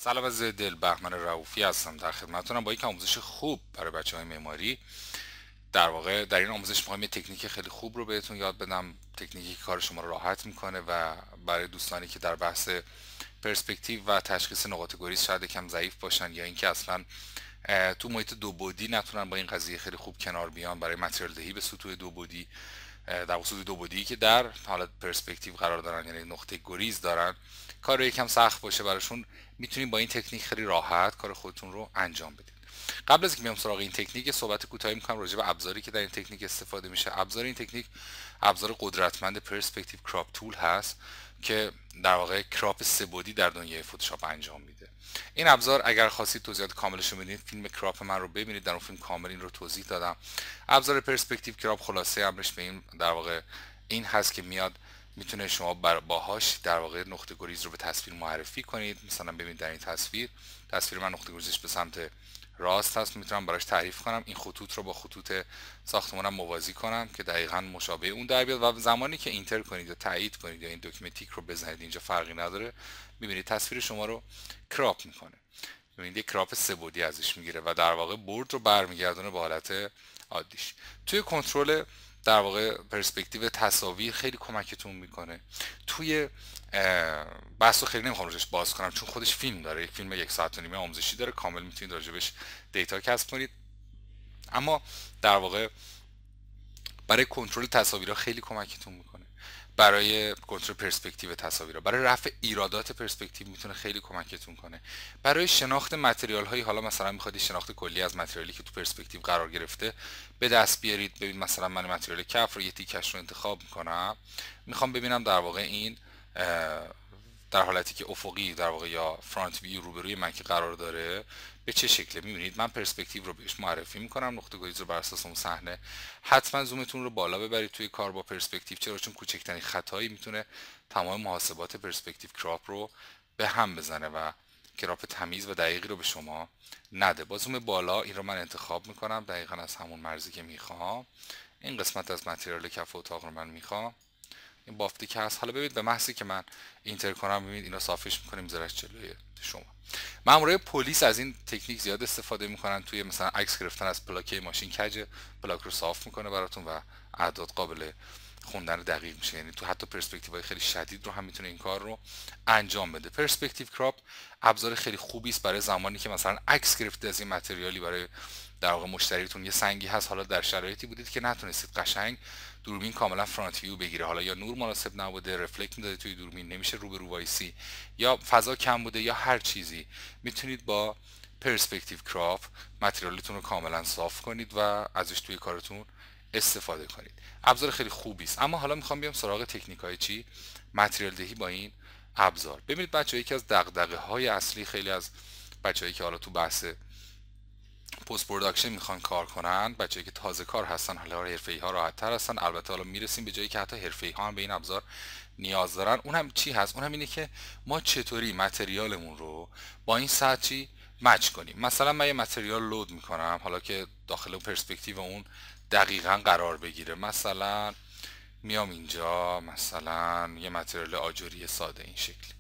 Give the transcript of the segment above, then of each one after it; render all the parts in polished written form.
سلام از دل، بهمن رؤوفی هستم در خدمتتونم با یک آموزش خوب برای بچه‌های معماری. در واقع در این آموزش می‌خوام یه تکنیک خیلی خوب رو بهتون یاد بدم، تکنیکی که کار شما رو راحت میکنه و برای دوستانی که در بحث پرسپکتیو و تشخیص نقاط گریز شاید یکم ضعیف باشن یا اینکه اصلا تو محیط دو بعدی نتونن با این قضیه خیلی خوب کنار بیان برای متریال دهی به سطوح دو بعدی، در سطوح دو بعدی که در حالت پرسپکتیو قرار دارن، یعنی نقطه گریز دارن، کار یکم سخت باشه براشون، میتونید با این تکنیک خیلی راحت کار خودتون رو انجام بدید. قبل از اینکه بیام سراغ این تکنیک صحبت کوتاهی میکنم راجع به ابزاری که در این تکنیک استفاده میشه. ابزار این تکنیک ابزار قدرتمند پرسپکتیو کراپ تول هست که در واقع کراپ سه بعدی در دنیای فتوشاپ انجام میده. این ابزار اگر خواستید توضیحات کاملش رو ببینید، فیلم کراپ من رو ببینید، در اون فیلم کامل این رو توضیح دادم. ابزار پرسپکتیو کراپ خلاصه امرش به این در واقع این هست که میتونه شما باهاش در واقع نقطه گریز رو به تصویر معرفی کنید. مثلا ببینید در این تصویر من نقطه گریزش به سمت راست هست، میتونم براش تعریف کنم این خطوط رو با خطوط ساختمانم موازی کنم که دقیقاً مشابه اون در بیاد، و زمانی که اینتر کنید یا تایید کنید یا این دکمه تیک رو بزنید اینجا فرقی نداره، میبینید تصویر شما رو کراپ میکنه. ببینید یک کراپ سه بعدی ازش میگیره و در واقع برد رو برمیگردونه به حالت عادیش. توی کنترل در واقع پرسپکتیو تصاویر خیلی کمکتون میکنه. توی بحثو خیلی نمیخوام روش باز کنم چون خودش فیلم داره، یک فیلم 1.5 ساعت آموزشی داره، کامل میتونید راجبش دیتا کسب کنید. اما در واقع برای کنترل تصاویرها خیلی کمکتون میکنه، برای کنترل پرسپکتیو تصاویرها، برای رفع ایرادات پرسپکتیو میتونه خیلی کمکتون کنه، برای شناخت متریال هایی. حالا مثلا میخواید شناخت کلی از متریالی که تو پرسپکتیو قرار گرفته به دست بیارید. ببین مثلا من متریال کف رو یه تیکش رو انتخاب میکنم، میخوام ببینم در واقع این در حالتی که افقی در واقع یا فرانت ویو روبروی من که قرار داره به چه شکله. میبینید من پرسپکتیو رو بهش معرفی میکنم، نقطه گریز رو بر اساس اون صحنه. حتما زومتون رو بالا ببرید توی کار با پرسپکتیو، چرا؟ چون کوچکترین خطایی میتونه تمام محاسبات پرسپکتیو کراپ رو به هم بزنه و کراپ تمیز و دقیقی رو به شما نده. با زوم بالا این رو من انتخاب میکنم دقیقا از همون مرزی که میخوام. این قسمت از متریال کف اتاق رو من میخوام، این بافتی که هست. حالا ببینید به محضی که من اینتر کنم ببینید اینا صافش میکنیم میذارش جلوی شما. مامورای پلیس از این تکنیک زیاد استفاده میکنن، توی مثلا عکس گرفتن از پلاکه ماشین کج پلاک رو صاف میکنه براتون و اعداد قابل خوندن دقیق میشه، یعنی تو حتی پرسپکتیو های خیلی شدید رو هم میتونه این کار رو انجام بده. پرسپکتیو کراپ ابزار خیلی خوبی است برای زمانی که مثلا عکس گرفتید از این متریالی برای در واقع مشتریتون، یه سنگی هست، حالا در شرایطی بودید که نتونستید قشنگ دوربین کاملا فرانت ویو بگیره، حالا یا نور مناسب نبوده، رفلکت میداده توی دوربین نمیشه رو به رو وایسی، یا فضا کم بوده، یا هر چیزی، میتونید با پرسپکتیو کراپ متریالتون رو کاملا صاف کنید و ازش توی کارتون استفاده کنید. ابزار خیلی خوبی است. اما حالا میخوام بیام سراغ تکنیک های چی؟ متریال دهی با این ابزار. ببینید بچه‌ها، یکی از دغدغه های اصلی خیلی از بچه‌ای که حالا تو بحث پست پروداکشن میخوان کار کنن، بچه‌ای که تازه کار هستن، حالا حرفه‌ای ها راحت تر هستن، البته حالا میرسیم به جایی که حتی حرفه‌ای ها هم به این ابزار نیاز دارن. اون هم چی هست؟ اون هم اینه که ما چطوری متریالمون رو با این سطح چی مچ کنیم. مثلا من یه متریال لود میکنم حالا که داخل پرسپکتیو اون دقیقا قرار بگیره، مثلا میام اینجا مثلا یه متریال آجوری ساده این شکلی.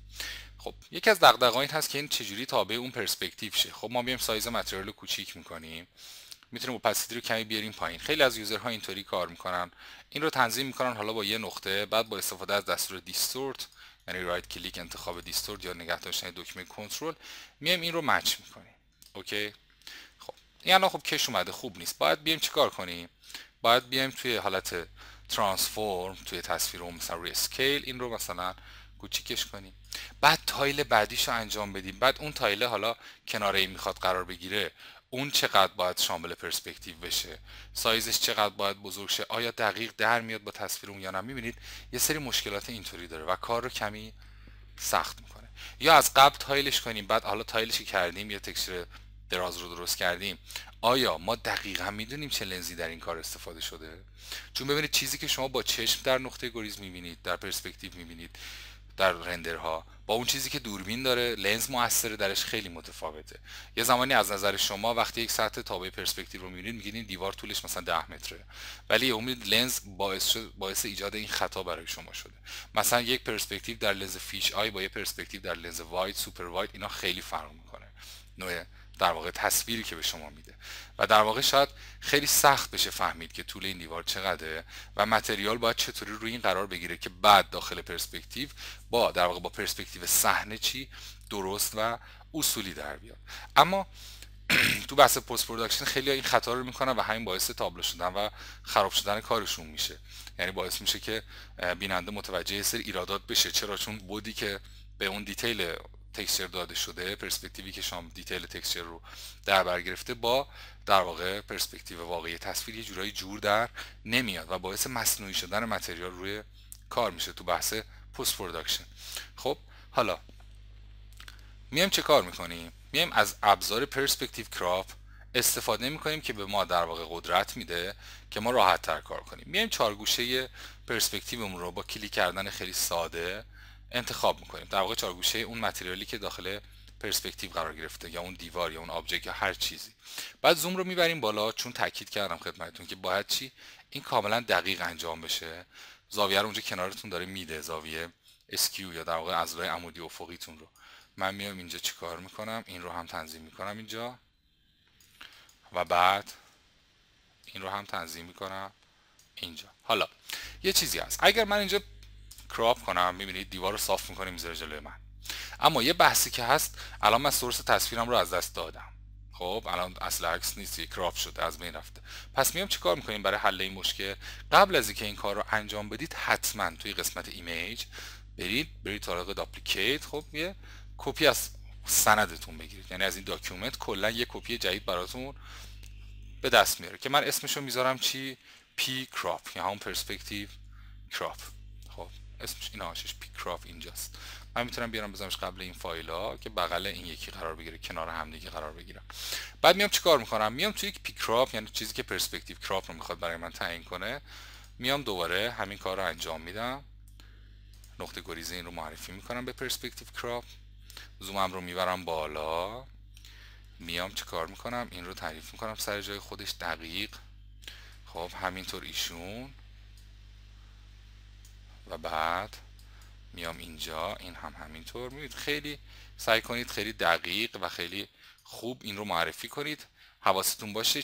خب یکی از دغدغه‌ها این هست که این چجوری تابع اون پرسپکتیو شه. خب ما میایم سایز متریال رو کوچیک میکنیم، میتونیم اپاسیتی رو کمی بیاریم پایین. خیلی از یوزرها اینطوری کار میکنن، این رو تنظیم میکنن حالا با یه نقطه، بعد با استفاده از دستور دیستورت، یعنی رایت کلیک انتخاب دیستورت یا نگه داشتن دکمه کنترل، میایم این رو مچ میکنیم. اوکی. خب این الان خب کش اومده، خوب نیست. باید بیایم چیکار کنیم؟ باید بیایم توی حالت ترانسفورم توی تصویر اون مثلا روی اسکیل این رو مثلا کوچیکش کنیم، بعد تایل بعدیش رو انجام بدیم. بعد اون تایله حالا کناره این میخواد قرار بگیره، اون چقدر باید شامل پرسپکتیو بشه، سایزش چقدر باید بزرگ شه، آیا دقیق در میاد با تصویر اون یا نه. میبینید یه سری مشکلات اینطوری داره و کار رو کمی سخت میکنه. یا از قبل تایلش کنیم، بعد حالا تایلش کردیم یا تکسچر دراز رو درست کردیم، آیا ما دقیقا میدونیم چه لنزی در این کار استفاده شده؟ چون ببینید چیزی که شما با چشم در نقطه گریز میبینید، در پرسپکتیو میبینید، در رندرها با اون چیزی که دوربین داره، لنز موثره درش، خیلی متفاوته. یه زمانی از نظر شما وقتی یک سطح تابع پرسپکتیو رو می‌بینید میگید این دیوار طولش مثلا 10 متره، ولی امید لنز باعث ایجاد این خطا برای شما شده. مثلا یک پرسپکتیو در لنز فیش آی با یک پرسپکتیو در لنز واید، سوپر واید، اینا خیلی فرق میکنه، نوع در واقع تصویری که به شما میده و در واقع شاید خیلی سخت بشه فهمید که طول این دیوار چقدره و متریال باید چطوری روی این قرار بگیره که بعد داخل پرسپکتیو با در واقع با پرسپکتیو صحنه چی درست و اصولی در بیاد. اما تو بحث پست پروداکشن خیلی این خطا رو میکنن و همین باعث تابلو شدن و خراب شدن کارشون میشه. یعنی باعث میشه که بیننده متوجه یه سری ایرادات بشه. چرا؟ چون بودی که به اون دیتیل تکسچر داده شده، پرسپکتیوی که شما دیتیل تکسچر رو در بر گرفته، با در واقع پرسپکتیو واقعی تصویر یه جورایی جور در نمیاد و باعث مصنوعی شدن متریال روی کار میشه تو بحث پست پروداکشن. خب حالا میایم چه کار میکنیم؟ میایم از ابزار پرسپکتیو کراپ استفاده میکنیم که به ما در واقع قدرت میده که ما راحت تر کار کنیم. میایم چارگوشه پرسپکتیومون رو با کلیک کردن خیلی ساده انتخاب میکنیم، در واقع چارگوشه اون متریالی که داخل پرسپکتیو قرار گرفته، یا اون دیوار یا اون آبجکت یا هر چیزی. بعد زوم رو میبریم بالا، چون تاکید کردم خدمتتون که باید چی این کاملا دقیق انجام بشه. زاویه رو اونجا کنارتون داره میده، زاویه اسکیو یا در واقع عضلای عمودی افقیتون رو. من میام اینجا چیکار میکنم؟ این رو هم تنظیم میکنم اینجا و بعد این رو هم تنظیم میکنم اینجا. حالا یه چیزی هست، اگر من اینجا کراپ کنم، میبینید دیوار رو صاف میکنیم میذاره جلوی من، اما یه بحثی که هست، الان من سورس تصویرم رو از دست دادم. خب الان اصل عکس نیست، کراپ شده، از بین رفته. پس میام چیکار میکنیم برای حل این مشکل؟ قبل از اینکه این کار رو انجام بدید حتما توی قسمت ایمیج برید طریق داپلیکیت، خب یه کپی از سندتون بگیرید، یعنی از این داکیومنت کلا یه کپی جدید براتون به دست میاره که من اسمشو میذارم چی؟ پی کراپ، یا همون پرسپکتیو کراپ. خب اسمش این هاشش پی کراپ اینجاست. من میتونم بیارم بذارمش قبل این فایل ها که بغل این یکی قرار بگیره، کنار هم دیگه قرار بگیرم. بعد میام چیکار میکنم؟ میام توی پی کراپ، یعنی چیزی که پرسپکتیو کراپ رو میخواد برای من تعیین کنه، میام دوباره همین کار رو انجام میدم، نقطه گریزه این رو معرفی میکنم به پرسپکتیو کراپ، زومم رو میبرم بالا، میام چه کار میکنم؟ این رو تعریف میکنم سر جای خودش دقیق. خب همینطور ایشون، و بعد میام اینجا این هم همینطور. میبینید خیلی سعی کنید خیلی دقیق و خیلی خوب این رو معرفی کنید. حواستون باشه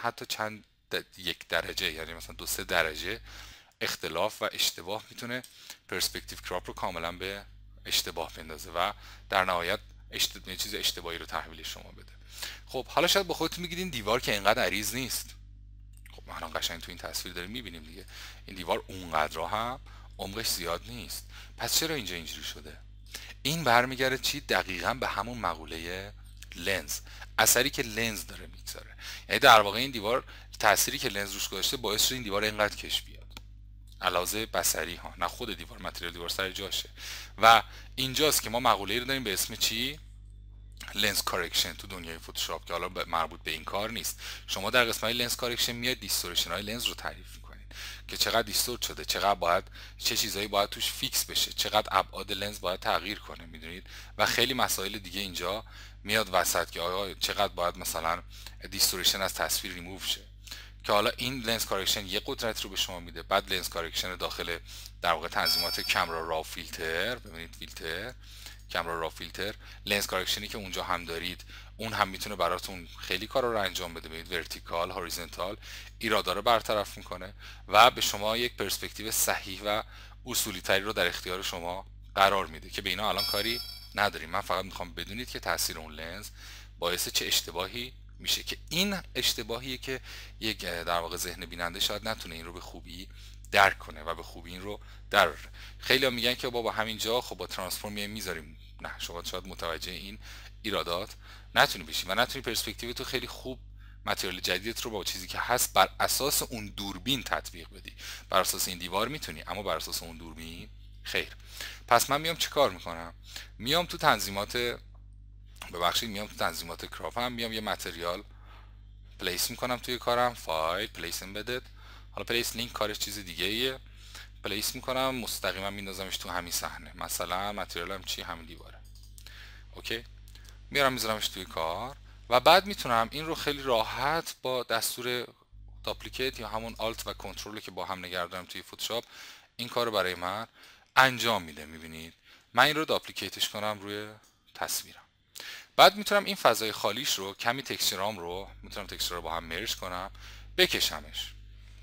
حتی چند یک درجه، یعنی مثلا 2-3 درجه اختلاف و اشتباه میتونه پرسپکتیو کراپ رو کاملا به اشتباه بندازه و در نهایت چیز اشتباهی رو تحویل شما بده. خب حالا شاید با خودتون میگید این دیوار که اینقدر عریض نیست. خب ما الان قشنگ تو این تصویر داریم میبینیم دیگه، این دیوار اونقدر هم عمقش زیاد نیست. پس چرا اینجا اینجوری شده؟ این برمیگرده چی؟ دقیقاً به همون مقوله لنز، اثری که لنز داره میگذاره. یعنی در واقع این دیوار تأثیری که لنز روش گذاشته باعث شده این دیوار اینقدر کش بیاد، علاوه بصری ها، نه خود دیوار، متریال دیوار سر جاشه. و اینجاست که ما مقوله‌ای رو داریم به اسم چی؟ لنز کارکشن تو دنیای فتوشاپ، که حالا مربوط به این کار نیست. شما در قسمت لنز کارکشن میاد دیستورشن های لنز رو تعریف میکنید که چقدر دیستورت شده، چقدر باید چه چیزایی باید توش فیکس بشه، چقدر ابعاد لنز باید تغییر کنه، میدونید، و خیلی مسائل دیگه اینجا میاد وسط که آیا چقدر باید مثلا دیستورشن از تصویر ریموو شه، که حالا این لنز کارکشن یه قدرت رو به شما میده. بعد لنز کارکشن داخل در واقع تنظیمات کامرا را فیلتر، ببینید فیلتر، کامرا را فیلتر، لنز کارکشنی که اونجا هم دارید، اون هم میتونه براتون خیلی کارا رو انجام بده. ببینید ورتیکال، هوریزونتال، ایرادا رو برطرف میکنه و به شما یک پرسپکتیو صحیح و اصولی تری رو در اختیار شما قرار میده که به اینا الان کاری نداریم. من فقط میخوام بدونید که تاثیر اون لنز باعث چه اشتباهی میشه، که این اشتباهیه که یک در واقع ذهن بیننده شاید نتونه این رو به خوبی درک کنه و به خوبی این رو در خیلی ها میگن که بابا همینجا خب با ترانسفورم میذاریم. نه، شما شاید متوجه این ایرادات نتونی بشی و نتونی پرسپکتیو تو خیلی خوب متریال جدیدت رو با چیزی که هست بر اساس اون دوربین تطبیق بدی. بر اساس این دیوار میتونی، اما بر اساس اون دوربین خیر. پس من میام چه کار میکنم؟ میام تو تنظیمات، ببخشید میام تو تنظیمات کراپ هم میام یه متریال پلیس میکنم توی کارم، فایل پلیس امبدد. حالا پلیس لینک کارش چیز دیگه ایه. پلیس میکنم، مستقیما میندازمش تو همین صحنه. مثلا متریالم چی؟ همین دیواره. اوکی، میارم میذارمش توی کار و بعد میتونم این رو خیلی راحت با دستور داپلیکیت یا همون آلت و کنترل که با هم نگه دارم توی فتوشاپ این کار رو برای من انجام میده. میبینید من این رو داپلیکیتش کنم روی تصویرم. بعد میتونم این فضای خالیش رو، کمی تکسچرام رو میتونم تکسچر رو با هم مرج کنم، بکشمش.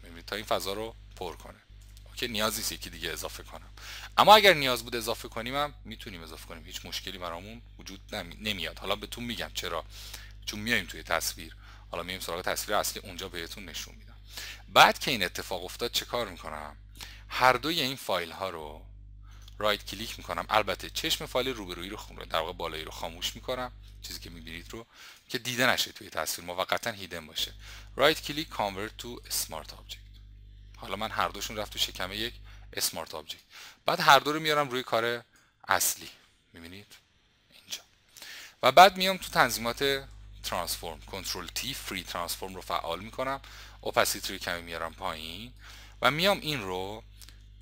میبینید تا این فضا رو پر کنه. اوکی، نیاز نیست یکی دیگه اضافه کنم. اما اگر نیاز بود اضافه کنیم هم میتونیم اضافه کنیم، هیچ مشکلی برامون وجود نمیاد. حالا بهتون میگم چرا، چون میایم توی تصویر. حالا میایم سراغ تصویر اصلی، اونجا بهتون نشون میدم. بعد که این اتفاق افتاد چه کار میکنم؟ هر دوی این فایل ها رو رایت کلیک میکنم. البته چشم فایل روبرویی رو در واقع بالایی رو خاموش میکنم، چیزی که میبینید رو که دیده نشه توی تصویر، موقتا هیدن باشه. رایت کلیک کانورت تو اسمارت آبجکت. حالا من هر دوشون رفت تو شکم یک اسمارت آبجکت. بعد هر دو رو میارم روی کار اصلی، میبینید اینجا. و بعد میام تو تنظیمات ترانسفورم، کنترل تی فری ترانسفورم رو فعال میکنم. اوپاسیتی رو کمی میارم پایین و میام این رو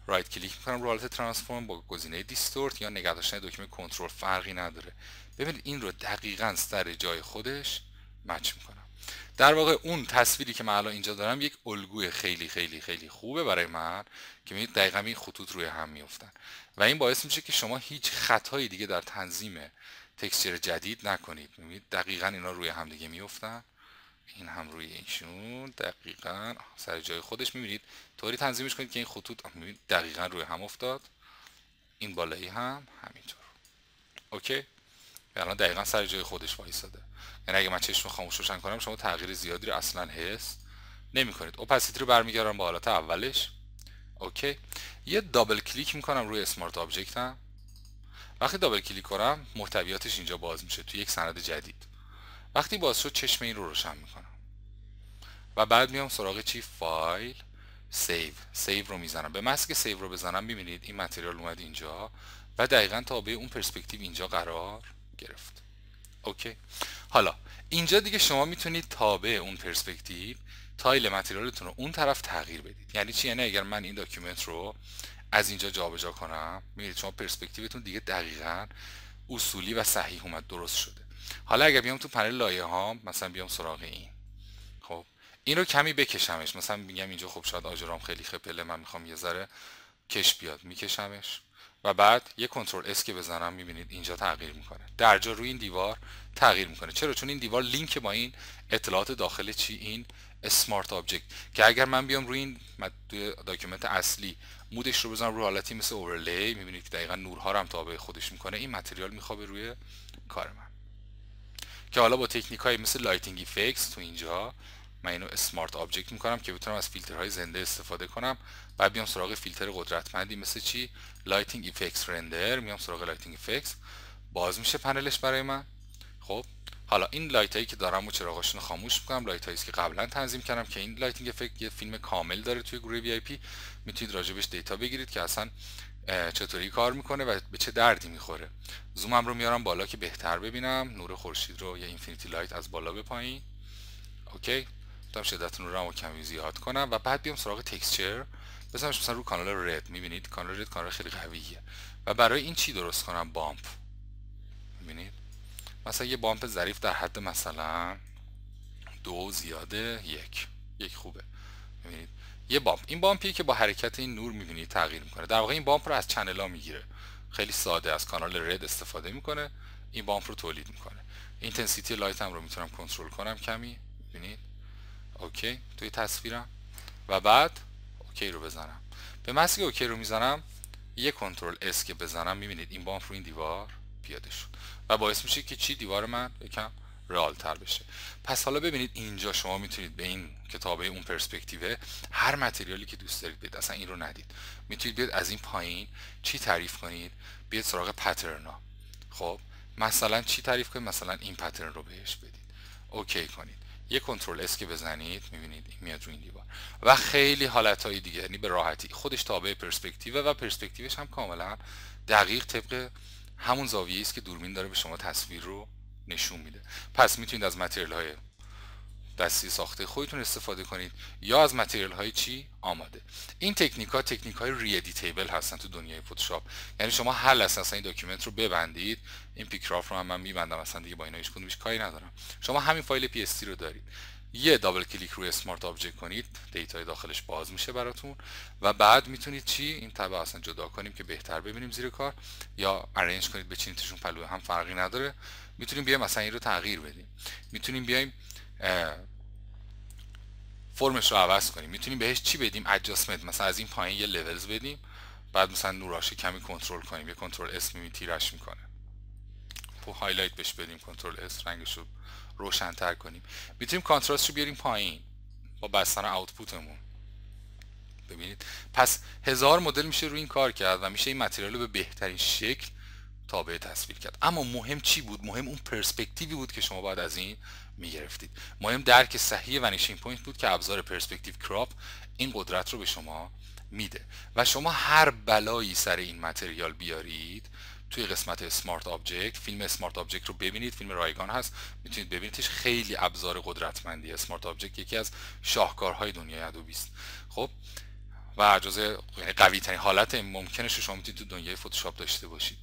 رایت کلیک میکنم رو حالت ترانسفورم با گزینه دیستورت یا نگه داشتن دکمه کنترل، فرقی نداره. ببینید این رو دقیقاً سر جای خودش مچ میکنم. در واقع اون تصویری که من الان اینجا دارم یک الگوی خیلی خیلی خیلی خوبه برای من که میبینید دقیقاً این خطوط روی هم میافتن و این باعث میشه که شما هیچ خطایی دیگه در تنظیم تکسچر جدید نکنید. میبینید دقیقاً اینا روی هم دیگه میافتن، این هم روی ایشون دقیقاً سر جای خودش. میبینید طوری تنظیمش کنید که این خطوط میبینید دقیقاً روی هم افتاد. این بالایی هم همینطور. اوکی، الان دقیقاً سر جای خودش وایساده. یعنی اگه من چشم خاموش روشن کنم شما تغییر زیادی رو اصلا حس نمی کنید. اوپاسیتی رو برمیگردم با حالت اولش. اوکی، یه دابل کلیک میکنم روی اسمارت آبجکتم. وقتی دابل کلیک کنم محتویاتش اینجا باز میشه توی یک سند جدید. وقتی باز شد چشم این رو روشن میکنم و بعد میام سراغ چی؟ فایل، سیو رو میزنم. به محض که سیو رو بزنم میبینید این متریال اومد اینجا و دقیقاً تابع اون پرسپکتیو اینجا قرار گرفت. اوکی، حالا اینجا دیگه شما میتونید تابع اون پرسپکتیو تایل متریالتون رو اون طرف تغییر بدید. یعنی چی؟ یعنی اگر من این داکیومنت رو از اینجا جابجا کنم میبینید شما پرسپکتیوتون دیگه دقیقاً اصولی و صحیح اومد، درست شده. حالا اگر بیام تو پنل لایه ها مثلا بیام سراغ این، خب این رو کمی بکشمش. مثلا میگم اینجا خب شاید آجرام خیلی خپله، من میخوام یه ذره کش بیاد، میکشمش و بعد یه کنترل اس که بزنم میبینید اینجا تغییر میکنه، درجا روی این دیوار تغییر میکنه. چرا؟ چون این دیوار لینک با این اطلاعات داخل چی؟ این اسمارت آبجکت که اگر من بیام روی این داکیومنت اصلی مودش رو بزنم روی حالتی مثل اورلی، میبینید که دقیقاً نورها رو هم تابع خودش میکنه. این متریال میخوابه روی کار من که حالا با تکنیک های مثل لایتینگ ایفکتس تو اینجا من اینو اسمارت آبجکت میکنم که بتونم از فیلترهای زنده استفاده کنم. بعد بیام سراغ فیلتر قدرتمندی مثل چی؟ لایتینگ ایفکتس رندر. میام سراغ لایتینگ ایفکتس، باز میشه پنلش برای من. خب حالا این لایت هایی که دارم و چراغاشون رو خاموش میکنم، لایت هایی که قبلا تنظیم کردم که این لایتینگ افکت یه فیلم کامل داره توی گروه وی آی پی، میتونید راجبش دیتا بگیرید که اصلا چطوری کار میکنه و به چه دردی میخوره. زومم رو میارم بالا که بهتر ببینم نور خورشید رو، یا اینفینیتی لایت از بالا به پایین. اوکی، میتونم شدت نور رو کمی زیاد کنم و بعد بیام سراغ تکسچر بزنمش مثلا رو کانال رد. میبینید کانال رد کانال خیلی قویه و برای این چی درست کنم؟ بامپ. میبینید مثلا یه بامپ ظریف در حد مثلا 2 زیاده 1 خوبه. میبینید یه بامپ، این بامپی که با حرکت این نور میبینید تغییر میکنه. در واقع این بامپ رو از چنل ها میگیره، خیلی ساده از کانال رد استفاده میکنه، این بامپ رو تولید میکنه. اینتنسیتی لایت هم رو میتونم کنترل کنم کمی، میبینید اوکی توی تصویرم و بعد اوکی رو بزنم. به محض که اوکی رو میزنم یه کنترل اس که بزنم میبینید این بامپ رو این دیوار پیاده شد و باعث میشه که چی؟ دیوار من یکم رئال تر بشه. پس حالا ببینید اینجا شما میتونید به این کتابه اون پرسپکتیو هر متریالی که دوست دارید بدید، اصلا این رو ندید، میتونید بیاد از این پایین چی تعریف کنید، بیاد سراغ پترنا. خب مثلا چی تعریف کنید؟ مثلا این پترن رو بهش بدید، اوکی کنید، یه کنترل اس که بزنید میبینید این میاد رو این دیوار و خیلی حالتهای دیگه. یعنی به راحتی خودش تابع پرسپکتیو و پرسپکتیوش هم کاملا دقیق طبق همون زاویه‌ای است که دوربین داره به شما تصویر رو نشون میده. پس میتونید از متریال های دستی ساخته خودتون استفاده کنید یا از متریال های چی آماده. این تکنیک های ری ادیتیبل هستن تو دنیای فتوشاپ. یعنی شما هر لحظه اصلا این داکیومنت رو ببندید، این پیکراف رو من میبندم اصلا دیگه با اینا هیچ کدومش کاری ندارم. شما همین فایل پی اس تی رو دارید، یه دابل کلیک روی اسمارت آبجکت کنید، دیتای داخلش باز میشه براتون و بعد میتونید چی این تبع اصلا جدا کنیم که بهتر ببینیم زیر کار، یا ارنج کنید بچینیدشون پلو هم فرقی نداره. میتونیم بیایم مثلا این رو تغییر بدیم، میتونیم بیایم فرمش رو عوض کنیم، میتونیم بهش چی بدیم ادجاستمنت، مثلا از این پایین یه لولز بدیم، بعد مثلا نوراش کمی کنترل کنیم، یه کنترل اس تیرش میکنه، هایلایت بهش بدیم، کنترل اس رنگش رو روشن‌تر کنیم. میتونیم کانتراست رو بیاریم پایین با بستن آوتپوتمون. ببینید پس هزار مدل میشه روی این کار کرد و میشه این متریال رو به بهترین شکل تابع تصویر کرد. اما مهم چی بود؟ مهم اون پرسپکتیوی بود که شما باید از این میگرفتید. مهم درک صحیح ونیشینگ پوینت بود که ابزار پرسپکتیو کراپ این قدرت رو به شما میده و شما هر بلایی سر این متریال بیارید توی قسمت اسمارت آبجکت، فیلم اسمارت آبجکت رو ببینید، فیلم رایگان هست میتونید ببینیدش، خیلی ابزار قدرتمندی. اسمارت آبجکت یکی از شاهکارهای دنیای ادوبی است. خب و جزء قوی ترین حالت ممکنش رو شما میتونید تو دنیای فتوشاپ داشته باشید.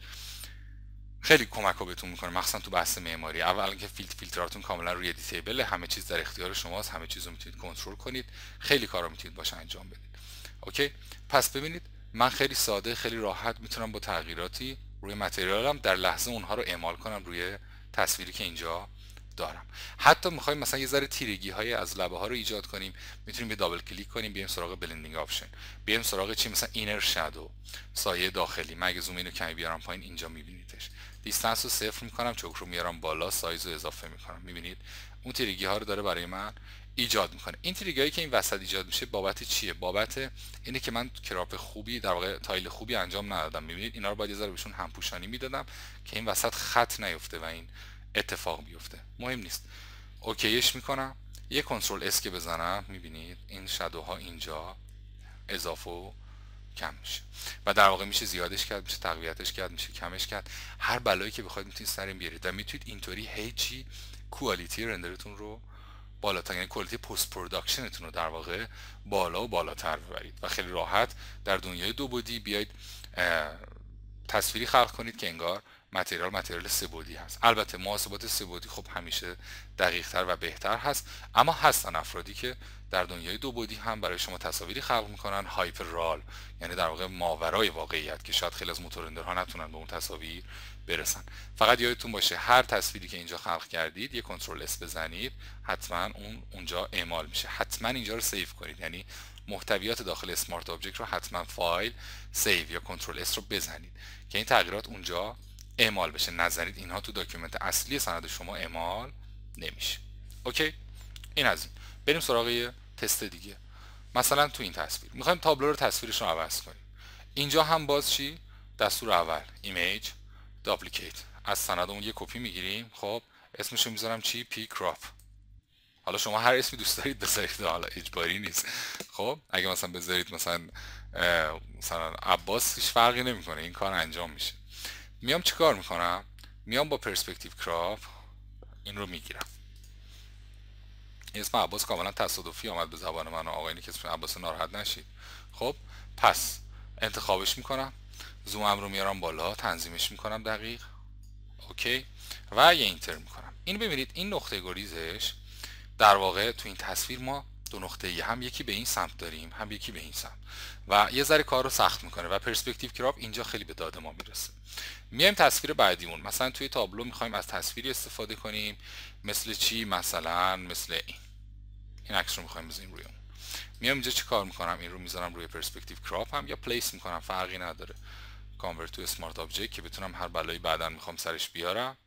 خیلی کمک ها بهتون میکنه مخصوصا تو بحث معماری. اولا که فیلتراتون کاملا روی ادیتیبل، همه چیز در اختیار شماست، همه چیز رو میتونید کنترل کنید، خیلی کارا میتونید باشه انجام بدید. اوکی، پس ببینید من خیلی ساده خیلی راحت میتونم با تغییراتی روی متریالم در لحظه اونها رو اعمال کنم روی تصویری که اینجا دارم. حتی میخوایم مثلا یه ذره تیرگی های از لبه ها رو ایجاد کنیم، میتونیم یه دابل کلیک کنیم بیایم سراغ بلندینگ آپشن، بیایم سراغ چی مثلا اینر شادو، سایه داخلی. من اگه زوم اینو کمی بیارم پایین اینجا میبینیدش. دیستنس رو صفر میکنم، چوک رو میارم بالا، سایز رو اضافه میکنم. میبینید اون تیرگی ها رو داره برای من ایجاد میکنه. این تیرگی هایی که این وسط ایجاد میشه بابت چیه؟ بابت اینه که من کراپ خوبی در واقع تایل خوبی انجام ندادم. میبینید اینا رو باید یه ذره بهشون همپوشانی میدادم که این وسط خط نیفته و این اتفاق بیفته. مهم نیست، اوکیش میکنم. یه کنترل اس که بزنم میبینید این شادوها اینجا اضافه و کم میشه و در واقع میشه زیادش کرد، میشه تقویتش کرد، میشه کمش کرد. هر بلایی که بخواید میتونید سر این بیارید و میتونید اینطوری هیچی کوالیتی رندرتون رو بالاتر، یعنی کوالیتی پست پروداکشنتون رو در واقع بالا و بالاتر ببرید و خیلی راحت در دنیای دو بعدی بیاید تصویری خلق کنید که انگار متریال سه بعدی هست. البته محاسبات سه بعدی خب همیشه دقیق تر و بهتر هست، اما هستن افرادی که در دنیای دو بعدی هم برای شما تصاویری خلق میکنن هایپر رال، یعنی در واقع ماورای واقعیت که شاید خیلی از موتورندرها نتونن به اون تصاویر برسن. فقط یادتون باشه هر تصویری که اینجا خلق کردید یه کنترل اس بزنید حتما اونجا اعمال میشه. حتما اینجا رو سیو کنید، یعنی محتویات داخل اسمارت آبجکت رو حتما فایل سیو یا کنترل اس رو بزنید که این تغییرات اونجا اعمال بشه. نزنید اینها تو داکیومنت اصلی سند شما اعمال نمیشه. اوکی، این از این. بریم سراغ یه تست دیگه. مثلا تو این تصویر میخوایم تابلو رو تصویرش رو عوض کنیم. اینجا هم باز چی؟ دستور اول ایمیج داپلیکیت، از سند اون یه کپی میگیریم. خب اسمش رو میذارم چی؟ پی کراپ. حالا شما هر اسمی دوست دارید بذارید، حالا اجباری نیست. خب اگه مثلا بذارید مثلا عباس، هیچ فرقی نمیکنه، این کار انجام میشه. میام چیکار میکنم؟ میام با پرسپکتیو کراپ این رو میگیرم. این اسم عباس کاملا تصادفی آمد به زبان من، آقایونی که اسم عباس ناراحت نشید. خب پس انتخابش میکنم، زومم رو میارم بالا، تنظیمش میکنم دقیق، اوکی، و یه اینتر میکنم. این ببینید این نقطه گریزش در واقع تو این تصویر ما دو نقطه ای، هم یکی به این سمت داریم هم یکی به این سمت و یه ذره کار رو سخت میکنه و پرسپکتیو کراپ اینجا خیلی به داد ما میرسه. میایم تصویر بعدیمون، مثلا توی تابلو میخوایم از تصویری استفاده کنیم مثل چی؟ مثلا مثل این عکس رو میخوایم بزنیم روی اون. میام اینجا چی کار میکنم؟ این رو میذارم روی پرسپکتیو کراپ هم یا پلیس میکنم، فرقی نداره، کانورت تو اسمارت آبجکت که بتونم هر بلایی بعداً میخوام سرش بیارم.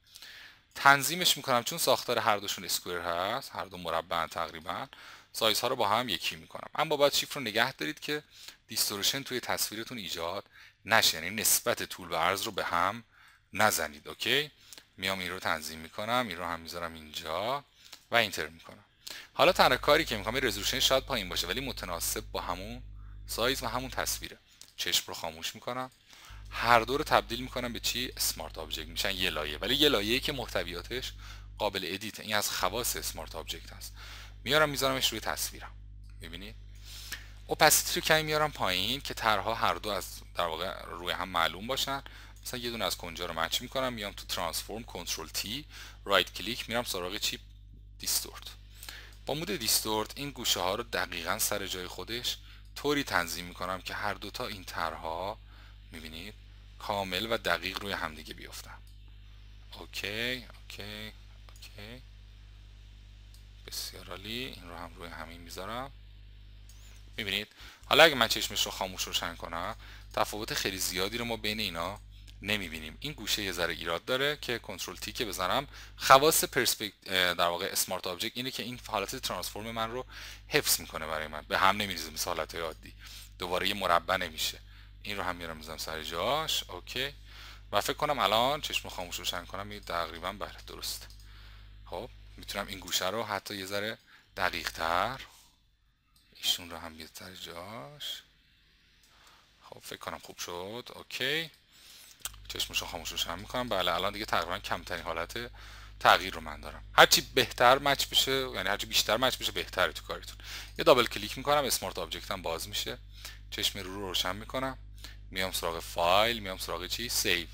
تنظیمش میکنم چون ساختار هر دوشون اسکوئر هست، هر دو مربع تقریبا، سایزها رو با هم یکی میکنم. اما باید شیفت رو نگه دارید که دیستورشن توی تصویرتون ایجاد نشه، یعنی نسبت طول و عرض رو به هم نزنید. اوکی، میام این رو تنظیم میکنم، این رو هم میذارم اینجا و اینتر میکنم. حالا تنها کاری که میخوام رزولوشن شاید پایین باشه ولی متناسب با همون سایز و همون تصویره. چشم رو خاموش میکنم، هر دو رو تبدیل میکنم به چی؟ اسمارت آبجکت، میشن یه لایه، ولی یه لایه‌ای که محتویاتش قابل ادیت. این از خواص اسمارت آبجکت هست. میارم میذارمش روی تصویرم. میبینید اوپاسیتی رو کمی میارم پایین که طرحها هر دو از در واقع روی هم معلوم باشن. مثلا یه دونه از کنجا رو مچ میکنم، میام تو ترانسفورم، کنترل تی، رایت کلیک، میرم سراغ چی؟ دیستورت. با مود دیستورت این گوشه ها رو دقیقا سر جای خودش طوری تنظیم میکنم که هر دوتا این طرحها میبینید کامل و دقیق روی همدیگه بیفتن. اوکی اوکی اوکی، بسیار عالی. این رو هم روی همین میذارم. میبینید حالا اگه من چشمش رو خاموش روشن کنم تفاوت خیلی زیادی رو ما بین اینا نمیبینیم. این گوشه یه ذره ایراد داره که کنترل تی که بزنم خواص در واقع اسمارت آبجکت اینه که این حالت ترانسفورم من رو حفظ میکنه برای من، به هم نمیریزه مثل حالتهای عادی، دوباره یه مربع نمیشه. این رو هم میارم میذارم سر جاش. اوکی. و فکر کنم الان چشم خاموش روشن کنم این تقریبا بله درسته. خب میتونم این گوشه رو حتی یه ذره دقیق تر، ایشون رو هم بیاد سر جاش. خب فکر کنم خوب شد. اوکی. چشمشو خاموش روشن میکنم. بله الان دیگه تقریبا کمترین حالت تغییر رو من دارم. هرچی بهتر مچ بشه، یعنی هرچی بیشتر مچ بشه بهتره تو کارتون. یه دابل کلیک میکنم، اسمارت آبجکت هم باز میشه، چشم رو روشن میکنم، میام سراغ فایل، میام سراغ چی؟ سیو.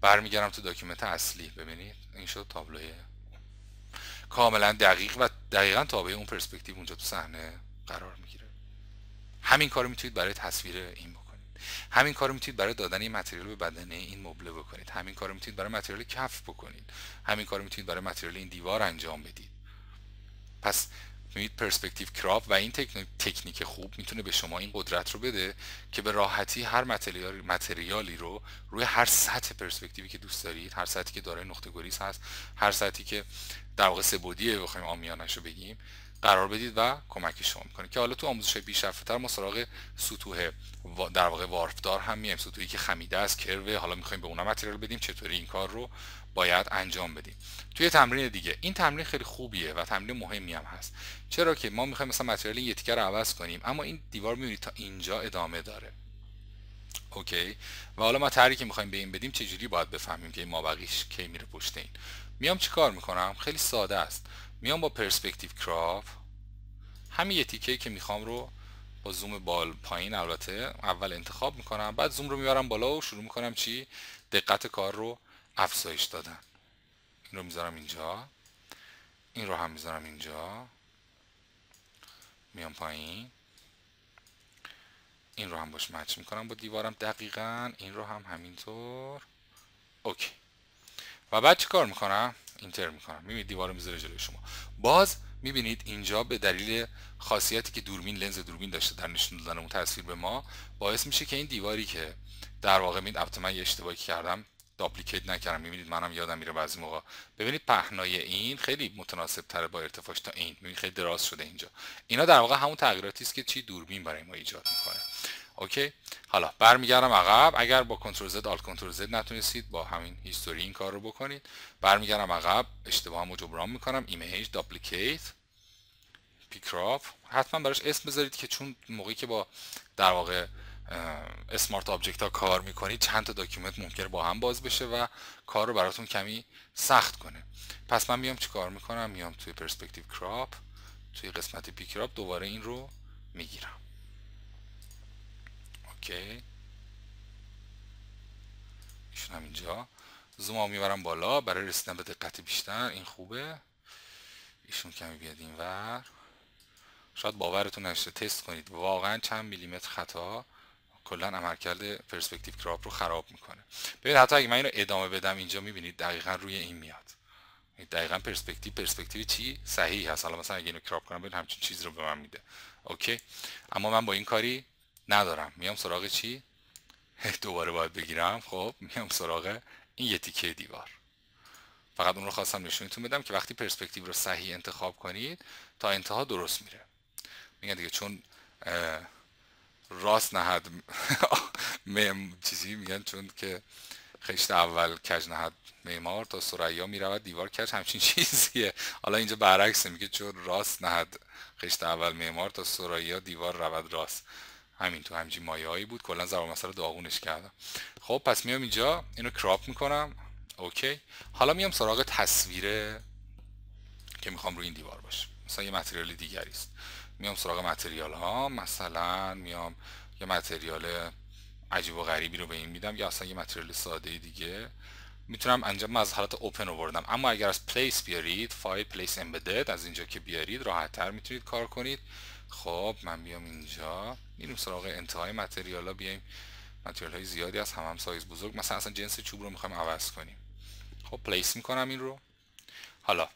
برمیگردم تو داکیومنت اصلی. ببینید این شد تابلوی کاملا دقیق و دقیقاً تابع اون پرسپکتیو اونجا تو صحنه قرار میگیره. همین کارو میتونید برای تصویر این بکنید. همین کارو میتونید برای دادن این متریال به بدنه این مبله بکنید. همین کارو میتونید برای متریال کف بکنید. همین کارو میتونید برای متریال این دیوار انجام بدید. پس میبینید پرسپکتیو کراپ و این تکنیک خوب میتونه به شما این قدرت رو بده که به راحتی هر متریالی رو روی هر سطح پرسپکتیوی که دوست دارید، هر سطحی که دارای نقطه گریز هست، هر سطحی که در واقع سه‌بعدیه بخوایم عامیانش رو بگیم، قرار بدید و کمک شما میکنه. که حالا تو آموزش پیشرفته‌تر ما سراغ سطوح در واقع وارپدار هم میایم، سطوحی که خمیده است، کرو، حالا میخوایم به اونها متریال بدیم، چطوری این کار رو باید انجام بدیم. توی تمرین دیگه، این تمرین خیلی خوبیه و تمرین مهمی هم هست. چرا که ما میخوایم مثلا متریال یه تیکه رو عوض کنیم، اما این دیوار میبینید تا اینجا ادامه داره. اوکی. و حالا ما طرحی که میخوایم به این بدیم چجوری باید بفهمیم که این مابقیش کی میره پشت این. میام چیکار میکنم؟ خیلی ساده است. میام با پرسپکتیو کراپ همین یه تیکه که میخوام رو با زوم بال پایین البته اول انتخاب میکنم، بعد زوم رو میبرم بالا و شروع میکنم چی؟ دقت کار رو افزایش دادن. این رو میذارم اینجا، این رو هم میذارم اینجا، میام پایین، این رو هم باش مچ میکنم با دیوارم دقیقاً، این رو هم همینطور. اوکی. و بعد چی کار میکنم؟ اینتر میکنم. میبینید دیوار رو میذاره جلوی شما. باز میبینید اینجا به دلیل خاصیتی که دوربین، لنز دوربین داشته در نشون دادن اون تصویر به ما، باعث میشه که این دیواری که در واقع البته من یه اشتباهی کردم، داپلیکیت نکردم. میبینید منم یادم میره بعضی موقع. ببینید پهنای این خیلی متناسب تره با ارتفاعش تا این. ببینید خیلی دراز شده اینجا. اینا در واقع همون تغییراتی است که چی دوربین برای ما ایجاد میکنه. اوکی. حالا برمیگردم عقب. اگر با کنترل زد آلت کنترل زد نتونستید با همین هیستوری این کار رو بکنید، برمیگردم عقب، اشتباهمو جبران میکنم، ایمیج داپلیکیت پیکراپ. حتما براش اسم بذارید که چون موقعی که با در واقع اسمارت آبجکت ها کار میکنید چند تا داکیومنت ممکنه با هم باز بشه و کار رو براتون کمی سخت کنه. پس من میام چی کار میکنم؟ میام توی پرسپکتیو کراپ، توی قسمت پیکراپ دوباره این رو میگیرم. اوکی. ایشون هم اینجا زوم میبرم بالا برای رسیدن به دقت بیشتر. این خوبه. ایشون کمی بیاد این ور. شاید باورتون نشه، تست کنید واقعا چند میلیمتر خطا کلا عملکرد پرسپکتیو کراپ رو خراب میکنه. ببینید حتی اگه من اینو ادامه بدم اینجا میبینید دقیقا روی این میاد. دقیقا پرسپکتیو چی صحیح هست. حالا مثلا اگه اینو کراپ کنم ببین همچین چیزی رو به من میده. اوکی. اما من با این کاری ندارم. میام سراغ چی؟ دوباره باید بگیرم. خب میام سراغ این یه تیکه دیوار. فقط اون رو خواستم نشونتون بدم که وقتی پرسپکتیو رو صحیح انتخاب کنید تا انتها درست میره. میگن دیگه چون راست نهد چیزی میگن چون که خشت اول کج نهد معمار تا ثریا میرود دیوار کج، همچین چیزیه. حالا اینجا برعکس میگه چون راست نهد خشت اول معمار تا ثریا دیوار رود راست. همین تو همچین مایه‌ای بود. کلا ضرب مسئله داغونش کردم. خب پس میام اینجا اینو کراپ میکنم. اوکی. حالا میام سراغ تصویر که میخوام روی این دیوار باشه. مثلا یه متریال دیگری است. میام سراغ متریال ها، مثلا میام یه متریال عجیب و غریبی رو به این میدم، یا اصلا یه متریال ساده دیگه میتونم انجام از حالت اوپن آوردم. اما اگر از پلیس بیارید، فایل پلیس امبدد، از اینجا که بیارید راحت تر میتونید کار کنید. خب من بیام اینجا، میریم سراغ انتهای متریال ها، بیایم متریال های زیادی از هم سایز بزرگ، مثلا اصلا جنس چوب رو میخوایم عوض کنیم. خب پلیس میکنم این رو. حالا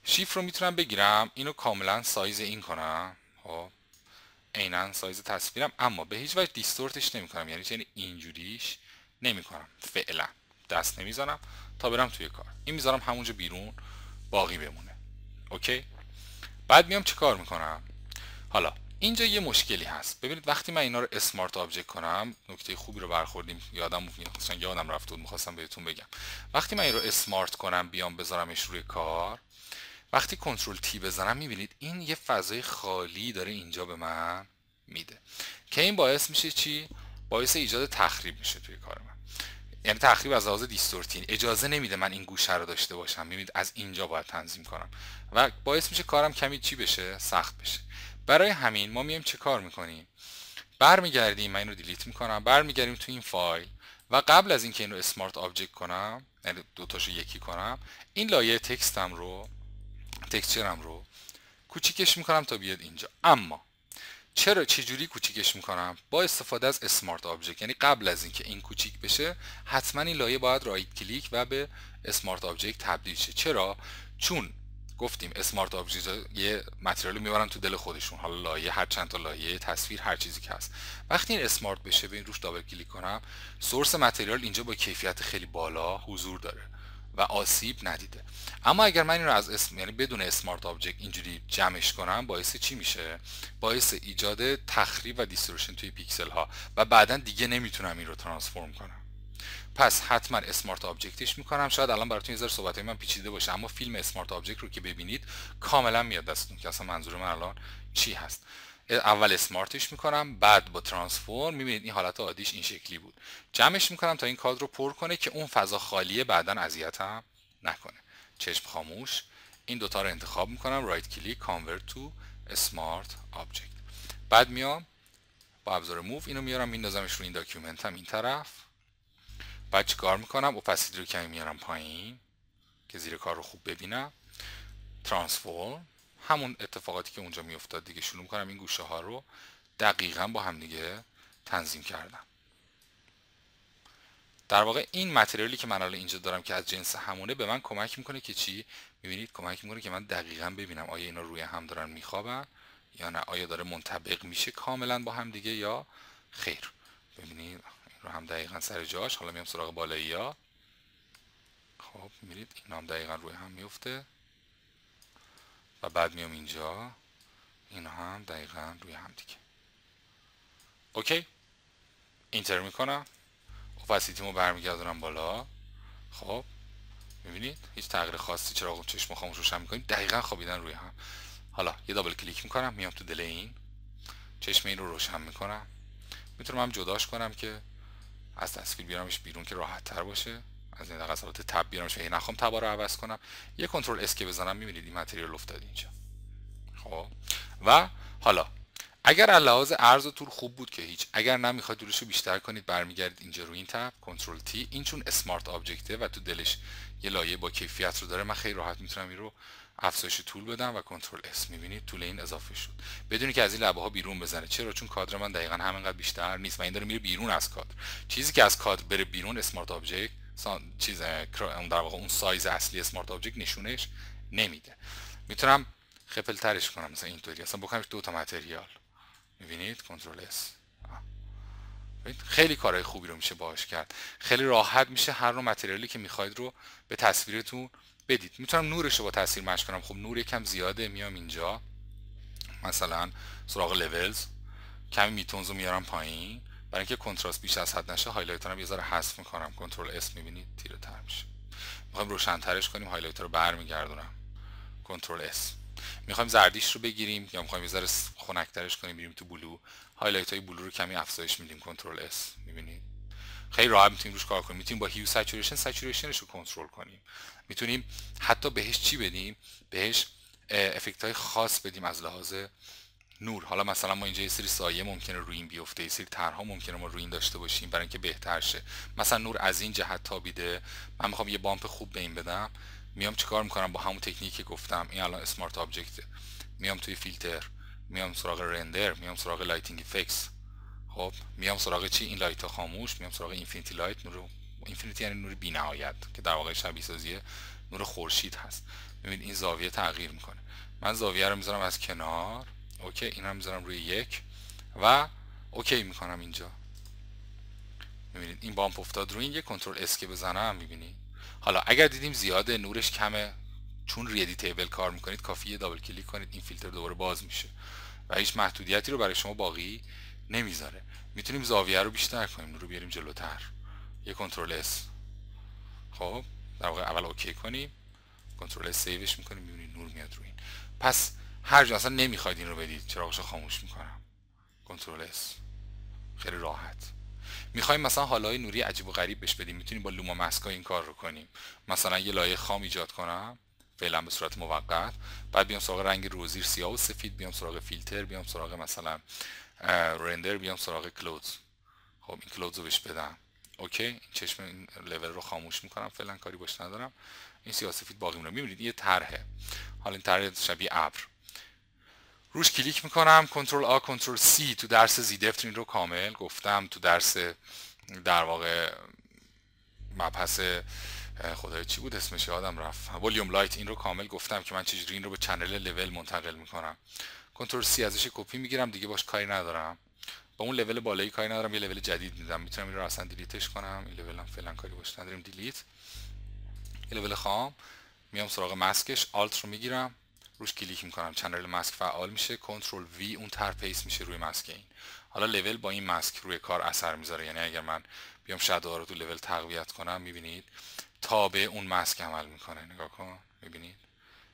شیفت رو میتونم بگیرم اینو کاملا سایز این کنم، خب عیناً سایز تصویرم، اما به هیچ وجه دیستورتش نمیکنم، یعنی اینجوریش نمیکنم، فعلا دست نمیزنم تا برم توی کار. این میذارم همونجا بیرون باقی بمونه. اوکی. بعد میام چه کار میکنم؟ حالا اینجا یه مشکلی هست. ببینید وقتی من اینا رو اسمارت آبجکت کنم، نکته خوبی رو برخوردیم، یادم رفت بود میخواستم بهتون بگم. وقتی من این رو اسمارت کنم بیام بذارمش روی کار، وقتی کنترل تی بزنم میبینید این یه فضای خالی داره اینجا به من میده که این باعث میشه چی؟ باعث ایجاد تخریب میشه توی کار من. یعنی تخریب از لحاظ دیستورتین، اجازه نمیده من این گوشه رو داشته باشم. میبینید از اینجا باید تنظیم کنم و باعث میشه کارم کمی چی بشه؟ سخت بشه. برای همین ما میایم چه کار میکنیم؟ برمیگردیم، من اینو دیلیت میکنم، برمیگردیم تو این فایل و قبل از اینکه اینو اسمارت آبجکت کنم، یعنی دو تاشو یکی کنم، این لایه تکسترم رو کوچیکش میکنم تا بیاد اینجا. اما چجوری کوچیکش میکنم؟ با استفاده از اسمارت آبجکت. یعنی قبل از اینکه این کوچیک بشه حتما این لایه باید رایت کلیک و به اسمارت آبجکت تبدیل شه. چرا؟ چون گفتیم اسمارت آبجکت یه متریال رو میبرن تو دل خودشون، حالا لایه، هر چند تا لایه، تصویر، هر چیزی که هست. وقتی این اسمارت بشه، به این روش دابل کلیک کنم، سورس متریال اینجا با کیفیت خیلی بالا حضور داره و آسیب ندیده. اما اگر من این رو از اسم، یعنی بدون اسمارت آبجکت اینجوری جمعش کنم، باعث چی میشه؟ باعث ایجاد تخریب و دیستورشن توی پیکسل ها و بعدا دیگه نمیتونم این رو ترانسفورم کنم. پس حتما اسمارت آبجکتش میکنم. شاید الان براتون یه ذره صحبتای من پیچیده باشه، اما فیلم اسمارت آبجکت رو که ببینید کاملا میاد دستتون که اصلا منظور من الان چی هست. اول اسمارتش میکنم، بعد با ترانسفورم میبینید این حالت عادیش این شکلی بود. جمعش میکنم تا این کادر رو پر کنه که اون فضا خالیه بعداً اذیتم نکنه. چشم خاموش، این دوتا رو انتخاب میکنم، رایت کلیک، کانورت تو اسمارت آبجکت. بعد میام با ابزار موو اینو میارم میندازمش رو این داکیومنتم این طرف. بعد چیکار میکنم؟ اوپاسیتی رو کمی میارم پایین که زیر کار رو خوب ببینم. ترانسفورم، همون اتفاقاتی که اونجا میافتاد دیگه، شروع میکنم این گوشه ها رو دقیقاً با هم دیگه تنظیم کردم. در واقع این متریالی که من الان اینجا دارم که از جنس همونه به من کمک میکنه که چی؟ میبینید کمک میکنه که من دقیقاً ببینم آیا اینا روی هم دارن میخوابن یا نه، آیا داره منطبق میشه کاملا با هم دیگه یا خیر. ببینید این رو هم دقیقاً سر جاش. حالا میام سراغ بالایی ها. خب میبینید اینا هم دقیقاً روی هم میفته و بعد میام اینجا، اینا هم دقیقاً روی هم دیگه. اوکی. اینتر میکنم، اوپاسیتیمو برمیگردونم بالا. خب میبینید هیچ تغییر خاصی، چراغ چشم خاموش روشن میکنیم، دقیقاً خوابیدن روی هم. حالا یه دابل کلیک میکنم، میام تو دل این، چشم این رو روشن میکنم. میتونم هم جداش کنم که از تصویر بیارمش بیرون که راحت تر باشه، از این قسمت تب بیارمش و نخوام تبا رو عوض کنم. یه کنترل اس که بزنم میبینید این متریال افتاد اینجا. خب و حالا اگر لحاظ عرض و طول خوب بود که هیچ، اگر نمیخواید طولش رو بیشتر کنید برمیگردید اینجا رو این تب، کنترل تی. این چون اسمارت آبجکته و تو دلش یه لایه با کیفیت رو داره، من خیلی راحت میتونم این رو افزایش طول بدم و کنترل اس. میبینید طول این اضافه شد بدونی که از این لبه ها بیرون بزنه. چرا؟ چون کادر من دقیقاً همینقدر بیشتر نیست و این داره میره بیرون از کادر. چیزی که از کادر بره بیرون اسمارت آبجکت در واقع اون سایز اصلی اسمارت آبجکت نشونش نمیده. میتونم خپل ترش کنم مثلا اینطوری، اصلا بکنمش دو تا متریال. میبینید کنترل اس. خیلی کارهای خوبی رو میشه باهاش کرد. خیلی راحت میشه هر نوع متریالی که میخواید رو به تصویرتون بدید. میتونم نورش رو با تصویر مشق کنم. خب نور یکم زیاده، میام اینجا مثلا سراغ لولز، کمی میتونز رو میارم پایین برای اینکه کنتراست بیش از حد نشه. هایلایتر رو یه ذره حذف میکنم، کنترل اس، میبینید تیره تر میشه. میخوایم روشن‌ترش کنیم، هایلایتر رو برمیگردونم، کنترل اس. میخوایم زردیش رو بگیریم یا میخوایم یه ذره خنک‌ترش کنیم، میریم تو بلو، هایلایت های بلو رو کمی افزایش میدیم، کنترل اس. میبینید خیلی راحت میتونیم روش کار کنیم. میتونیم با هیو سچوریشنش رو کنترل کنیم. میتونیم حتی بهش چی بدیم؟ بهش افکت های خاص بدیم از لحاظ نور. حالا مثلا ما اینجا یه سری سایه ممکنه روی این بیفته، یه سری طرحها ممکنه ما روی این داشته باشیم برای اینکه بهتر شه. مثلا نور از این جهت تابیده، من میخوام یه بامپ خوب به این بدم، میام چیکار میکنم؟ با همون تکنیکی که گفتم، این الان اسمارت آبجکت، میام توی فیلتر، میام سراغ رندر، میام سراغ لایتینگ افکتس. خب میام سراغ چی؟ این لایت ها خاموش، میام سراغ اینفینیتی لایت. نور اینفینیتی یعنی نور بی‌نهایت که در واقع شبیه سازی نور خورشید هست. ببینید این زاویه تغییر میکنه. من زاویه رو میذارم از کنار، اوکی، این رو میذارم روی 1 و اوکی میکنم اینجا. میبینید این بامپ افتاد روی این، یه کنترل اس که بزنم میبینید. حالا اگر دیدیم زیاده، نورش کمه، چون روی ادیتیبل کار میکنید کافیه دابل کلیک کنید، این فیلتر دوباره باز میشه و هیچ محدودیتی رو برای شما باقی نمیذاره. میتونیم زاویه رو بیشتر کنیم، نور رو بیاریم جلوتر، یه کنترل اس. خب در واقع اول اوکی کنیم، کنترل اس سیوش میکنیم، میبینید نور میاد روی این. پس هر جا اصلا نمیخواید این رو بدید، چراغشو خاموش میکنم، کنترل اس، خیلی راحت. میخوایم مثلا حالای نوری عجیب و غریب بهش بدیم، میتونیم با لوما ماسکا این کار رو کنیم. مثلا یه لایه خام ایجاد کنم فعلا به صورت موقت، بعد بیام سراغ رنگ روزیر سیاه و سفید، بیام سراغ فیلتر، بیام سراغ مثلا رندر، بیام سراغ کلودز. خب این کلودز رو بهش بدم، اوکی، این چشم این لول رو خاموش میکنم، فعلا کاری باش ندارم، این سیاه سفید باقی میمونه. میبینید یه طرحه، حالا این طرح شبیه ابر. روش کلیک میکنم، کنترل آ کنترل سی. تو درس زیدفت این رو کامل گفتم، تو درس در واقع مبحث خدای چی بود اسمش یادم رفت، ولیوم لایت، این رو کامل گفتم که من چجوری این رو به چنل لول منتقل میکنم. کنترل سی ازش کپی میگیرم، دیگه باش کاری ندارم، با اون لول بالایی کاری ندارم، یه لول جدید میدم. میتونم این رو اصلا دیلیتش کنم، این لول هم فعلا کاری باش نداریم، دیلیت. یه لول خام، میام سراغ ماسکش، آلت رو میگیرم، روش کلیک میکنم، چنل ماسک فعال میشه، کنترل وی، اون تر پیس میشه روی ماسک این. حالا لول با این ماسک روی کار اثر میذاره، یعنی اگر من بیام شادو رو تو لول تقویت کنم، میبینید تابع اون ماسک عمل میکنه. نگاه کن، میبینید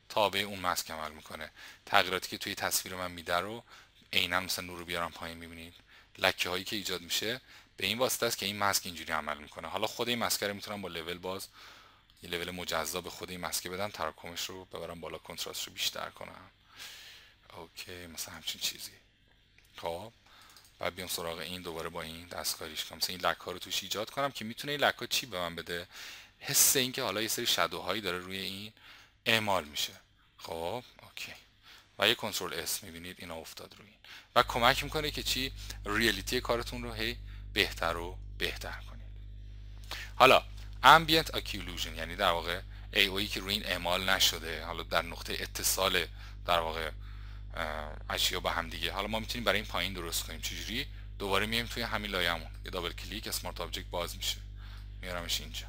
تابع اون ماسک عمل میکنه. تغییراتی که توی تصویر من میده رو عینا مثلا نور رو بیارم پایین، میبینید لکه هایی که ایجاد میشه به این واسطه است که این ماسک اینجوری عمل میکنه. حالا خود این ماسک رو میتونم با لول باز یه لول مجزا به خود این ماسک بدم، تراکمش رو ببرم بالا، کنتراست رو بیشتر کنم، اوکی، مثلا همچین چیزی. خب بعد بیام سراغ این، دوباره با این دستکاریش کنم، مثلا این لکه ها رو توش ایجاد کنم که میتونه این لکه ها چی به من بده؟ حس این که حالا یه سری شادوهایی داره روی این اعمال میشه. خب اوکی، و یه کنترل اس، میبینید اینا افتاد روی این و کمک میکنه که چی؟ ریالیتی کارتون رو هی بهتر و بهتر کنید. حالا ambient occlusion یعنی در واقع AOE که روی این اعمال نشده، حالا در نقطه اتصال در واقع اشیا با هم دیگه. حالا ما میتونیم برای این پایین درست کنیم. چجوری؟ دوباره میایم توی همین لایه‌مون، یه دابل کلیک، اسمارت آبجکت باز میشه، میارمش اینجا.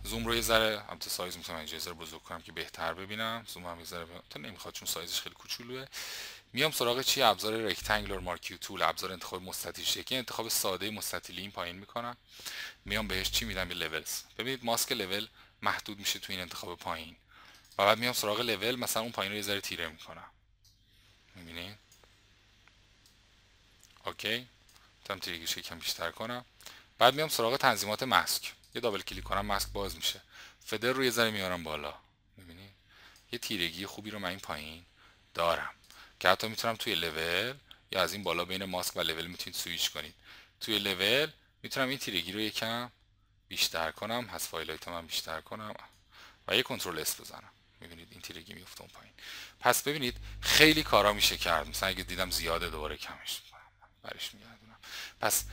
زوم رو یه ذره، البته سایز میتونم اینجا یه ذره بزرگ کنم که بهتر ببینم. زوم هم یه ذره تا نمیخواد چون سایزش خیلی کوچولوئه. میام سراغ چی؟ ابزار رکتانگولار مارکیو تول، ابزار انتخاب مستطیل شکلی، انتخاب ساده مستطیلی این پایین میکنم. میام بهش چی میدم؟ یه لولز. ببینید ماسک لول محدود میشه تو این انتخاب پایین و بعد میام سراغ لول، مثلا اون پایین رو یه ذره تیره میکنم، میبینید؟ اوکی، میتونم تیرگیش یکم بیشتر کنم. بعد میام سراغ تنظیمات ماسک، یه دابل کلیک کنم ماسک باز میشه، فدر رو یه ذره میارم بالا، میبینید یه تیرگی خوبی رو من این پایین دارم که حتی میتونم توی لول یا از این بالا بین ماسک و لول میتونید سویچ کنید. توی لول میتونم این تیرگی رو یکم بیشتر کنم، حذف هایلایت من بیشتر کنم و یه کنترل اس بزنم، میبینید این تیرگی میفته اون پایین. پس ببینید خیلی کارا میشه کرد. مثلا اگه دیدم زیاده دوباره کمش میکنم، برش میگردونم. پس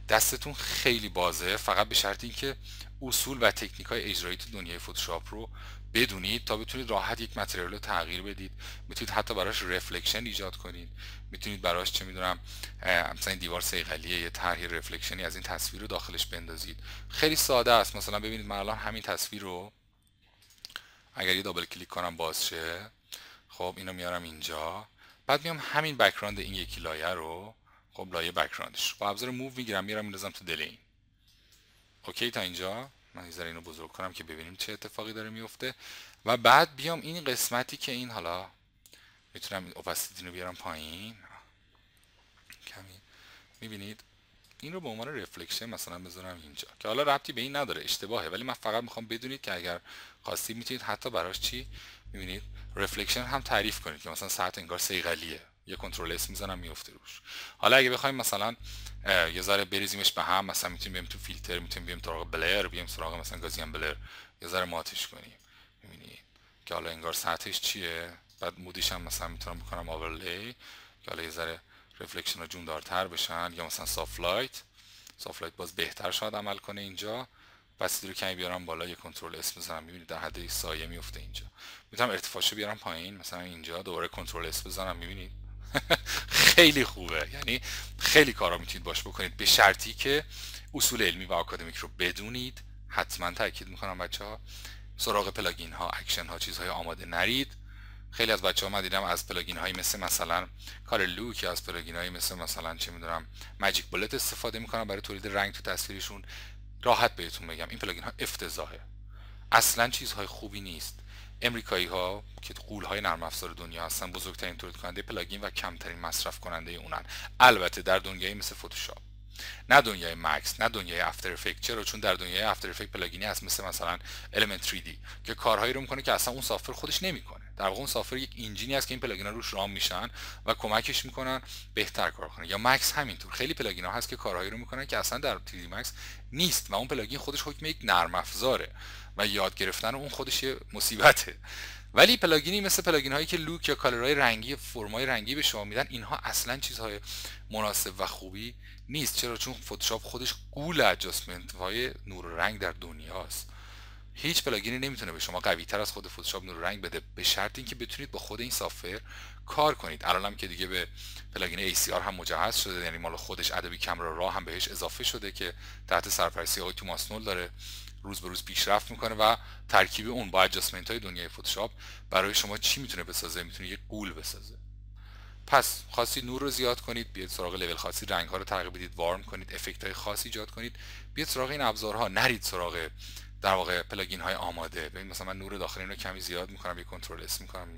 دستتون خیلی بازه، فقط به شرط اینکه اصول و تکنیک های اجرایی تو دنیای فتوشاپ رو بدونید تا بتونید راحت یک متریال رو تغییر بدید. میتونید حتی براش رفلکشن ایجاد کنید، میتونید براش چه میدونم مثلا این دیوار صیقلیه یه طرح رفلکشنی از این تصویر رو داخلش بندازید. خیلی ساده است. مثلا ببینید من الان همین تصویر رو اگر یه دابل کلیک کنم باز شه، خب اینو میارم اینجا، بعد میام همین بک‌گراند این یکی لایه رو، خب لایه بک‌گراندش با ابزار موو میگیرم میارم میندازم تو دل این. اوکی تا اینجا. من یه ذره اینو بزرگ کنم که ببینیم چه اتفاقی داره میفته و بعد بیام این قسمتی که این حالا میتونم این اوپاسیتی رو بیارم پایین کمی، میبینید این رو به عنوان رفلکشن مثلا بذارم اینجا که حالا ربطی به این نداره، اشتباهه، ولی من فقط میخوام بدونید که اگر خواستید میتونید حتی براش چی میبینید رفلکشن هم تعریف کنید که مثلا ساعت انگار صیقلیه، یه کنترل اس میزنم میفته روش. حالا اگه بخوایم مثلا یه ذره بریزیمش به هم، مثلا میتونیم بریم تو فیلتر، میتونیم بریم سراغ بلر، بریم سراغ مثلا گازیان بلر، یه ذره ماتش کنیم. میبینید که حالا انگار ساعتش چیه. بعد مودیش هم مثلا میتونم بکنم آورلی که حالا یه ذره رفلکشن ها جوندارتر بشن، یا مثلا سافت لایت باز بهتر شاید عمل کنه اینجا. بسیدی رو کمی بیارم بالا، یه کنترل اس بزنم، میبینید در حد سایه میفته اینجا. میتونم ارتفاعشو بیارم پایین، مثلا اینجا دوباره کنترل اس بزنم، میبینید خیلی خوبه. یعنی خیلی کارا میتونید باش بکنید، به شرطی که اصول علمی و آکادمیک رو بدونید. حتما تاکید میکنم بچه‌ها سراغ پلاگین ها، اکشن ها، چیزهای آماده نرید. خیلی از بچه‌ها من دیدم از پلاگین هایی مثلا کار لوک، از پلاگین هایی مثلا چه میدونم ماجیک بولت استفاده میکنن برای تولید رنگ تو تصویرشون. راحت بهتون بگم این پلاگین ها افتضاحه، اصلا چیزهای خوبی نیست. امریکایی ها که غول های نرم افزار دنیا هستن، بزرگترین تولید کننده پلاگین و کمترین مصرف کننده اونن. البته در دنیایی مثل فتوشاپ، نه دنیای مکس، نه دنیای افتر افکت. چرا؟ چون در دنیای افتر افکت پلاگینی هست مثلا المنت 3D که کارهایی رو میکنه که اصلا اون سافر خودش نمیکنه. در واقع اون سافر یک انجینی است که این پلاگینا روش رام میشن و کمکش میکنن بهتر کار کنه. یا مکس همینطور، خیلی پلاگینا هست که کارهایی رو میکنن که اصلا در 3D مکس نیست و اون پلاگین خودش حکم یک نرم افزاره و یاد گرفتن اون خودش یه مصیبته. ولی پلاگینی مثل پلاگین هایی که لوک یا کالرهای رنگی، فرمای رنگی به شما میدن، اینها اصلا چیزهای مناسب و خوبی نیست. چرا؟ چون فتوشاپ خودش گول ادجاستمنت های نور و رنگ در دنیاست. هیچ پلاگینی نمیتونه به شما قوی تر از خود فتوشاپ نور و رنگ بده، به شرط اینکه بتونید با خود این سافر کار کنید. الان هم که دیگه به پلاگین ACR هم مجهز شده، یعنی مال خودش ادوبی کامرا را هم بهش اضافه شده که تحت سرپرستی آقای توماس نول داره روز به روز پیشرفت میکنه و ترکیب اون با ادجاستمنت های دنیای فتوشاپ برای شما چی میتونه بسازه؟ میتونه یه گول بسازه. پس خاصی نور رو زیاد کنید، بیاید سراغ لول خاصی رنگ ها رو تغییر بدید، وارم کنید، افکت های خاصی ایجاد کنید، بیاید سراغ این ابزارها، نرید سراغ در واقع پلاگین های آماده. ببین مثلا من نور داخلی رو کمی زیاد میکنم، یه کنترل اس میکنم،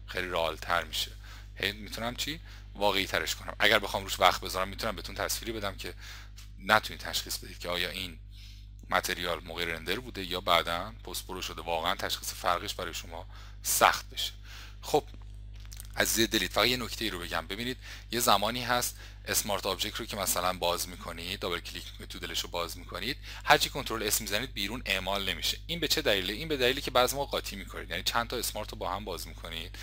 خیلی رئال تر میشه. میتونم چی واقعی ترش کنم. اگر بخوام روش وقت بذارم میتونم بهتون تصویری بدم که نتونید تشخیص بدید که آیا این متریال موقع رندر بوده یا بعداً پست پرو شده. واقعا تشخیص فرقش برای شما سخت بشه. خب عزیز دلید، فقط یه نکته ای رو بگم. ببینید یه زمانی هست اسمارت آبجکت رو که مثلا باز میکنید، دابل کلیک میکنید تو دلش رو باز میکنید، هر چی کنترل اس میزنید بیرون اعمال نمیشه. این به چه دلیله؟ این به دلیلی که بعضی موقع قاطی میکنید، یعنی چند تا اسمارت رو با هم باز میکنید،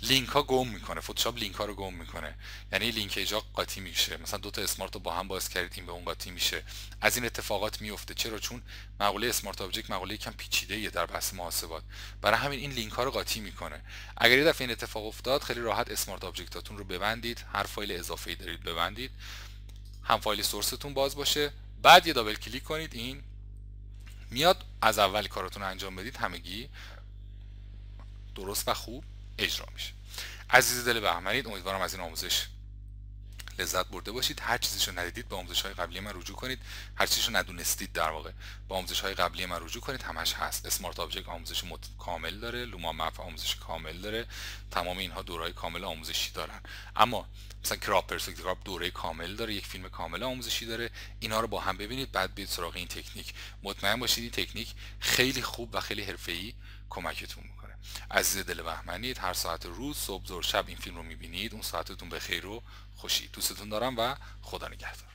لینک ها گم میکنه، فتوشاپ لینک ها رو گم میکنه، یعنی لینک ایجا قاطی میشه. مثلا دو تا اسمارت رو با هم باز کردید، این به اون قاطی میشه. از این اتفاقات میفته. چرا؟ چون مقوله اسمارت آبجکت مقوله یکم پیچیده‌ایه در بحث محاسبات، برای همین این لینک ها رو قاطی میکنه. اگر یه دفعه این اتفاق افتاد، خیلی راحت اسمارت آبجکتاتون رو ببندید، هر فایل اضافه‌ای دارید ببندید، هم فایل سورستون باز باشه، بعد یه دابل کلیک کنید، این میاد، از اول کاراتون رو انجام بدید، همگی درست و خوب اجرا میشه. عزیز دل بهمنید، امیدوارم از این آموزش لذت برده باشید. هر چیزیشو ندیدید به آموزش های قبلی من رجوع کنید، هر چیزیشو ندونستید در واقع به آموزش های قبلی من رجوع کنید، همش هست. اسمارت آبجکت آموزش کامل داره، لوما مپ آموزش کامل داره، تمام اینها دوره‌های کامل آموزشی دارن. اما مثلا کراپ پرسپکتیو کراپ دوره کامل داره، یک فیلم کامل آموزشی داره. اینا رو با هم ببینید، بعد برید سراغ این تکنیک. مطمئن باشید این تکنیک خیلی خوب و خیلی حرفه‌ای کمکتون میکنه. عزیز دل بهمنید، هر ساعت روز، صبح، ظهر، شب این فیلم رو میبینید. اون ساعتتون بخیر و خوشی. دوستتون دارم و خدا نگهدار.